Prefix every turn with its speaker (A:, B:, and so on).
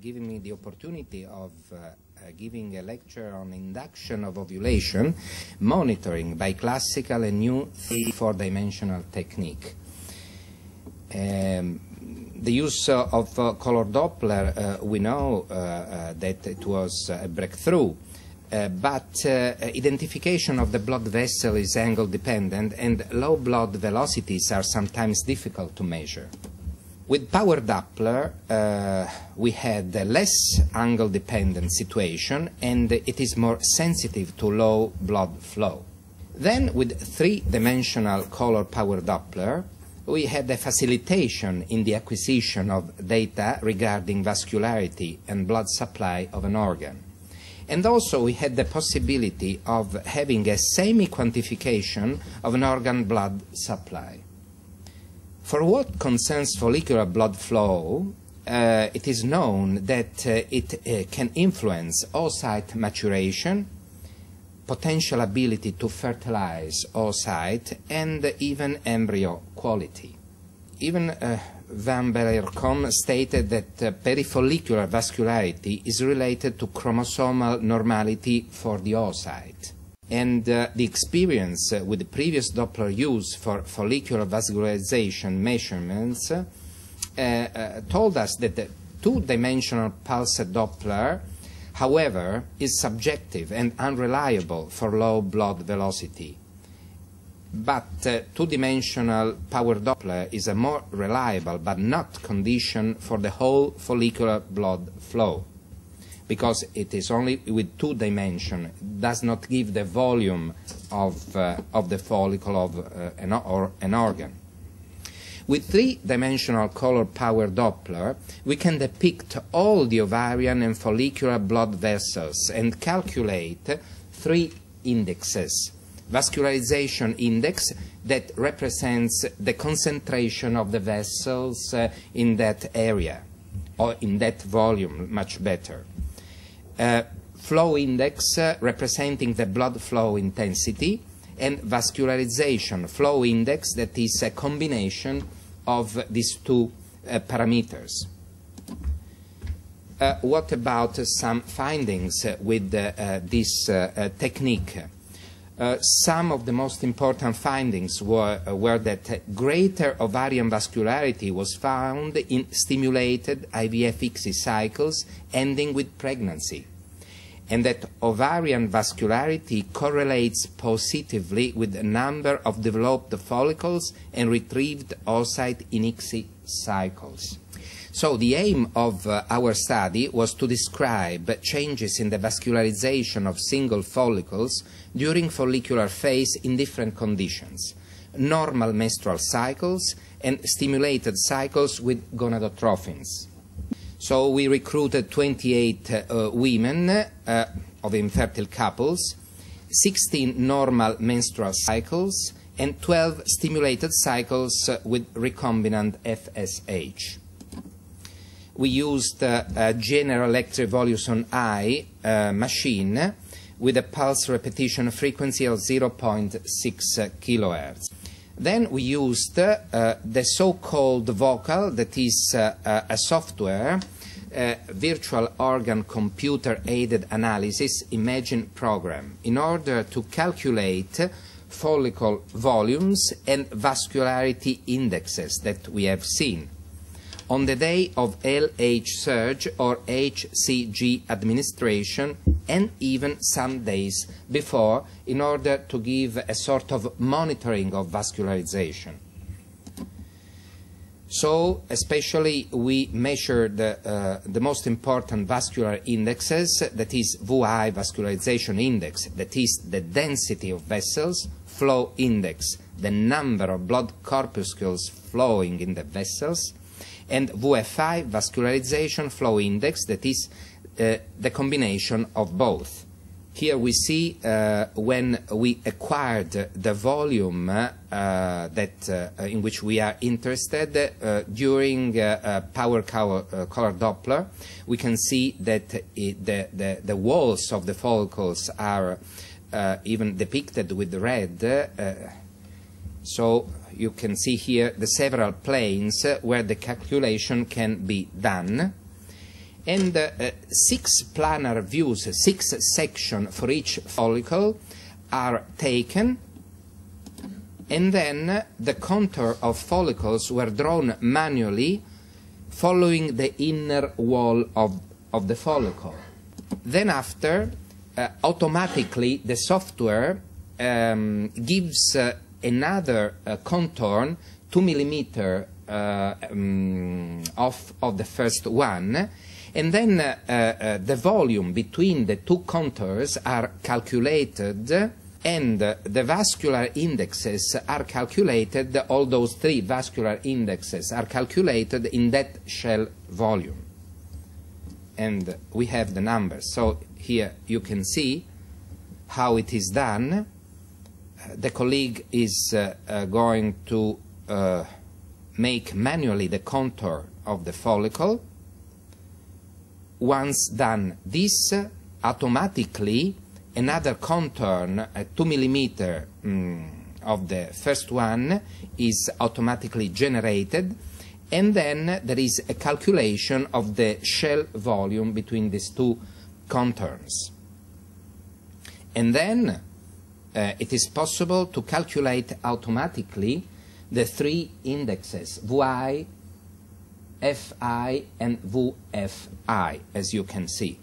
A: giving me the opportunity of giving a lecture on induction of ovulation, monitoring by classical and new 4-dimensional technique. The use of color Doppler, we know that it was a breakthrough, but identification of the blood vessel is angle dependent and low blood velocities are sometimes difficult to measure. With power Doppler, we had a less angle-dependent situation, and it is more sensitive to low blood flow. Then, with 3-dimensional color power Doppler, we had a facilitation in the acquisition of data regarding vascularity and blood supply of an organ. And also, we had the possibility of having a semi-quantification of an organ blood supply. For what concerns follicular blood flow, it is known that it can influence oocyte maturation, potential ability to fertilize oocyte, and even embryo quality. Even Van Bellercom stated that perifollicular vascularity is related to chromosomal normality for the oocyte. And the experience with the previous Doppler use for follicular vascularization measurements told us that the 2-dimensional pulsed Doppler, however, is subjective and unreliable for low blood velocity. But 2-dimensional power Doppler is a more reliable but not condition for the whole follicular blood flow, because it is only with 2 dimensions, does not give the volume of the follicle of an organ. With 3-dimensional color power Doppler, we can depict all the ovarian and follicular blood vessels and calculate 3 indexes. Vascularization index, that represents the concentration of the vessels in that area, or in that volume, much better. Flow index representing the blood flow intensity, and vascularization flow index, that is a combination of these 2 parameters. What about some findings with this technique? Some of the most important findings were that greater ovarian vascularity was found in stimulated IVF-ICSI cycles ending with pregnancy, and that ovarian vascularity correlates positively with the number of developed follicles and retrieved oocyte in ICSI cycles. So the aim of our study was to describe changes in the vascularization of single follicles during follicular phase in different conditions: normal menstrual cycles and stimulated cycles with gonadotrophins. So we recruited 28 women of infertile couples, 16 normal menstrual cycles, and 12 stimulated cycles with recombinant FSH. We used a General Electric Evolution I machine with a pulse repetition frequency of 0.6 kHz. Then we used the so-called Vocal, that is a software, virtual organ computer-aided analysis imaging program, in order to calculate follicle volumes and vascularity indexes that we have seen on the day of LH surge or HCG administration, and even some days before, in order to give a sort of monitoring of vascularization. So, especially, we measured the most important vascular indexes, that is VI, vascularization index, that is the density of vessels, flow index, the number of blood corpuscles flowing in the vessels, and VFI, vascularization flow index, that is the combination of both. Here we see when we acquired the volume in which we are interested during power color Doppler, we can see that the walls of the follicles are even depicted with red. So you can see here the several planes where the calculation can be done. And 6 planar views, 6 sections for each follicle are taken, and then the contour of follicles were drawn manually following the inner wall of the follicle. Then after, automatically the software gives another contour 2 millimeter of the first one, and then the volume between the 2 contours are calculated, and the vascular indexes are calculated, all those 3 vascular indexes are calculated in that shell volume. And we have the numbers. So here you can see how it is done. The colleague is going to make manually the contour of the follicle. Once done this, automatically another contour, 2 millimeter of the first one, is automatically generated, and then there is a calculation of the shell volume between these 2 contours. And then it is possible to calculate automatically the 3 indexes, VI, FI, and VFI, as you can see.